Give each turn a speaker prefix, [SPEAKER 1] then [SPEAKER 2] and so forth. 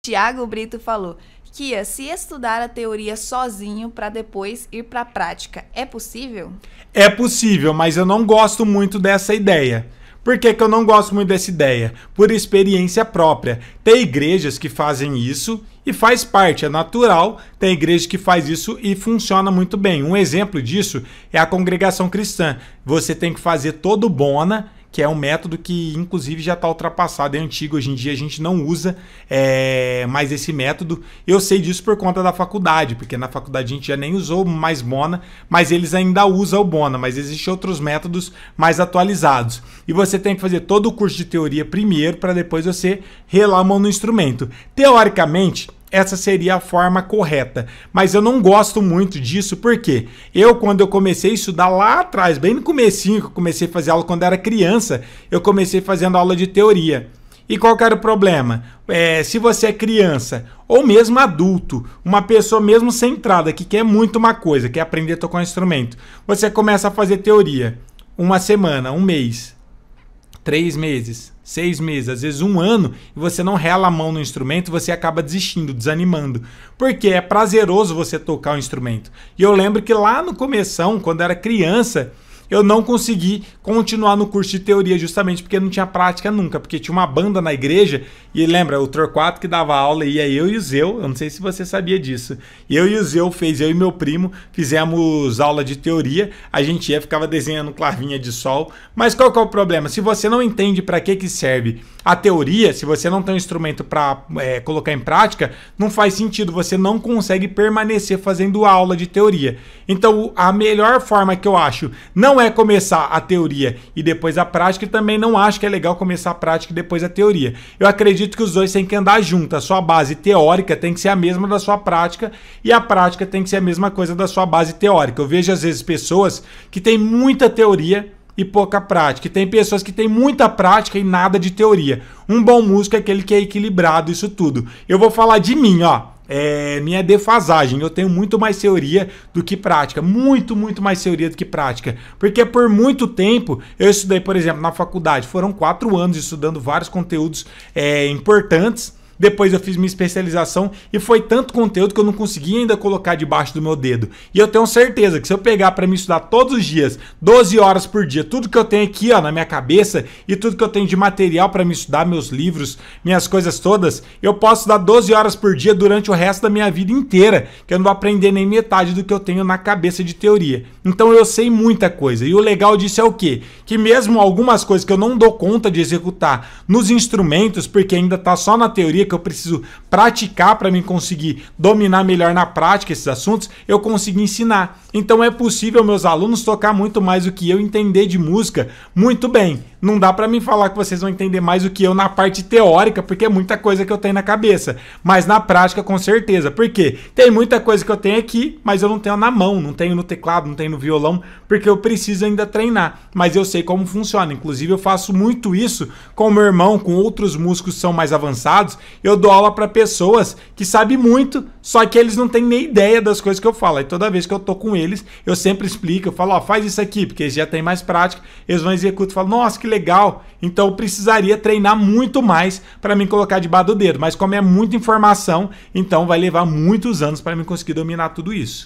[SPEAKER 1] Tiago Brito falou: Kia, se estudar a teoria sozinho para depois ir para a prática, é possível?
[SPEAKER 2] É possível, mas eu não gosto muito dessa ideia. Por que que eu não gosto muito dessa ideia? Por experiência própria. Tem igrejas que fazem isso e faz parte, é natural. Tem igreja que faz isso e funciona muito bem. Um exemplo disso é a congregação cristã. Você tem que fazer todo bona, que é um método que inclusive já está ultrapassado, é antigo, hoje em dia a gente não usa mais esse método. Eu sei disso por conta da faculdade, porque na faculdade a gente já nem usou mais bona, mas eles ainda usam o bona, mas existem outros métodos mais atualizados. E você tem que fazer todo o curso de teoria primeiro, para depois você relar a mão no instrumento. Teoricamente, essa seria a forma correta, mas eu não gosto muito disso, porque quando eu comecei a estudar lá atrás, bem no comecinho, que eu comecei a fazer aula quando era criança, eu comecei fazendo aula de teoria. E qual que era o problema? Se você é criança ou mesmo adulto, uma pessoa mesmo centrada, que quer muito uma coisa, quer aprender a tocar um instrumento, você começa a fazer teoria uma semana, um mês, 3 meses, 6 meses, às vezes 1 ano, e você não rela a mão no instrumento, você acaba desistindo, desanimando. Porque é prazeroso você tocar o instrumento. E eu lembro que lá no começão, quando eu era criança, eu não consegui continuar no curso de teoria justamente porque não tinha prática nunca, porque tinha uma banda na igreja e lembra, o Torquato que dava aula ia eu e o Zeu, eu não sei se você sabia disso, eu e o Zeu eu e meu primo fizemos aula de teoria, a gente ficava desenhando clavinha de sol, mas qual que é o problema? Se você não entende para que serve a teoria, se você não tem um instrumento para colocar em prática, não faz sentido, você não consegue permanecer fazendo aula de teoria. Então a melhor forma que eu acho não é começar a teoria e depois a prática, e também não acho que é legal começar a prática e depois a teoria. Eu acredito que os dois têm que andar juntos. A sua base teórica tem que ser a mesma da sua prática e a prática tem que ser a mesma coisa da sua base teórica. Eu vejo às vezes pessoas que têm muita teoria e pouca prática. E tem pessoas que têm muita prática e nada de teoria. Um bom músico é aquele que é equilibrado, isso tudo. Eu vou falar de mim, ó. Minha defasagem, eu tenho muito mais teoria do que prática, muito mais teoria do que prática, porque por muito tempo eu estudei, por exemplo, na faculdade, foram 4 anos estudando vários conteúdos importantes. Depois eu fiz minha especialização e foi tanto conteúdo que eu não conseguia ainda colocar debaixo do meu dedo. E eu tenho certeza que se eu pegar para me estudar todos os dias, 12 horas por dia, tudo que eu tenho aqui na minha cabeça e tudo que eu tenho de material para me estudar, meus livros, minhas coisas todas, eu posso estudar 12 horas por dia durante o resto da minha vida inteira, que eu não vou aprender nem metade do que eu tenho na cabeça de teoria. Então eu sei muita coisa. E o legal disso é o quê? Que mesmo algumas coisas que eu não dou conta de executar nos instrumentos, porque ainda está só na teoria, que eu preciso praticar para mim conseguir dominar melhor na prática esses assuntos, eu consigo ensinar. Então é possível meus alunos tocar muito mais do que eu, entender de música muito bem. Não dá para mim falar que vocês vão entender mais do que eu na parte teórica, porque é muita coisa que eu tenho na cabeça. Mas na prática, com certeza. Por quê? Tem muita coisa que eu tenho aqui, mas eu não tenho na mão, não tenho no teclado, não tenho no violão, porque eu preciso ainda treinar. Mas eu sei como funciona. Inclusive, eu faço muito isso com meu irmão, com outros músicos que são mais avançados. Eu dou aula para pessoas que sabem muito, só que eles não têm nem ideia das coisas que eu falo. E toda vez que eu tô com eles, eu sempre explico, eu falo, ó, faz isso aqui, porque eles já têm mais prática, eles vão executar e falam, nossa, que legal. Então eu precisaria treinar muito mais para me colocar debaixo do dedo, mas como é muita informação, então vai levar muitos anos para mim conseguir dominar tudo isso.